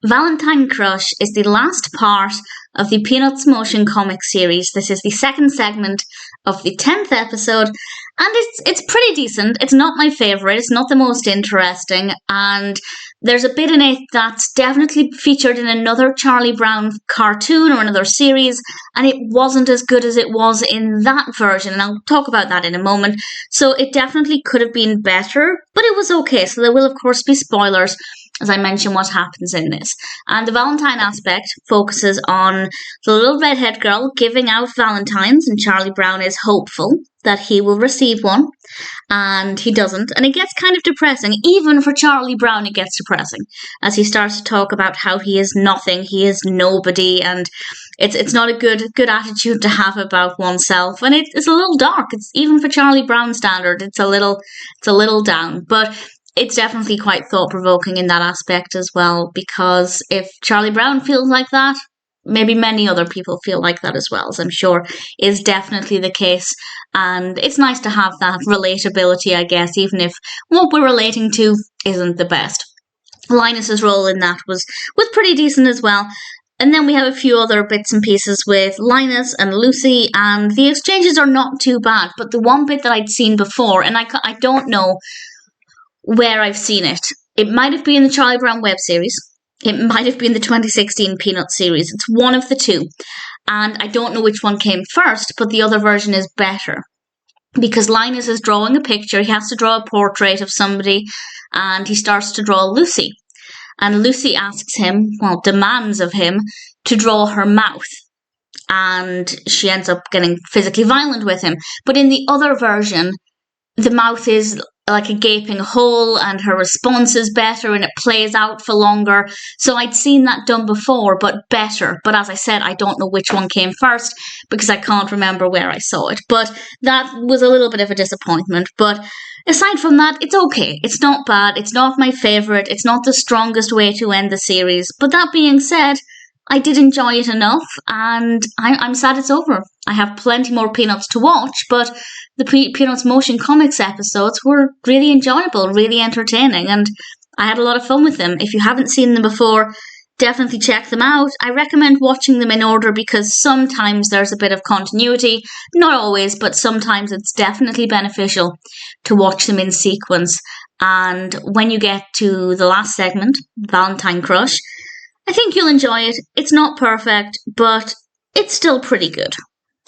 Valentine Crush is the last part of the Peanuts motion comic series. This is the second segment of the 10th episode, and it's pretty decent. It's not my favourite, it's not the most interesting, and there's a bit in it that's definitely featured in another Charlie Brown cartoon or another series, and it wasn't as good as it was in that version, and I'll talk about that in a moment. So it definitely could have been better, but it was okay. So there will, of course, be spoilers as I mention what happens in this. And the Valentine aspect focuses on the little redhead girl giving out Valentines, and Charlie Brown is hopeful that he will receive one, and he doesn't. And it gets kind of depressing. Even for Charlie Brown, it gets depressing as he starts to talk about how he is nothing, he is nobody, and it's not a good attitude to have about oneself. And it's a little dark. It's even for Charlie Brown standard, it's a little down. But it's definitely quite thought-provoking in that aspect as well, because if Charlie Brown feels like that, maybe many other people feel like that as well, as I'm sure is definitely the case. And it's nice to have that relatability, I guess, even if what we're relating to isn't the best. Linus's role in that was pretty decent as well. And then we have a few other bits and pieces with Linus and Lucy, and the exchanges are not too bad. But the one bit that I'd seen before, and I don't know where I've seen it. It might have been the Charlie Brown web series. It might have been the 2016 Peanuts series. It's one of the two. And I don't know which one came first, but the other version is better. Because Linus is drawing a picture. He has to draw a portrait of somebody, and he starts to draw Lucy. And Lucy asks him, demands of him, to draw her mouth. And she ends up getting physically violent with him. But in the other version, the mouth is like a gaping hole, and her response is better, and it plays out for longer. So I'd seen that done before, but better. But as I said, I don't know which one came first, because I can't remember where I saw it. But that was a little bit of a disappointment. But aside from that, it's okay. It's not bad. It's not my favourite. It's not the strongest way to end the series. But that being said, I did enjoy it enough, and I'm sad it's over. I have plenty more Peanuts to watch, but the Peanuts motion comics episodes were really enjoyable, really entertaining, and I had a lot of fun with them. If you haven't seen them before, definitely check them out. I recommend watching them in order because sometimes there's a bit of continuity. Not always, but sometimes it's definitely beneficial to watch them in sequence. And when you get to the last segment, Valentine Crush, I think you'll enjoy it. It's not perfect, but it's still pretty good.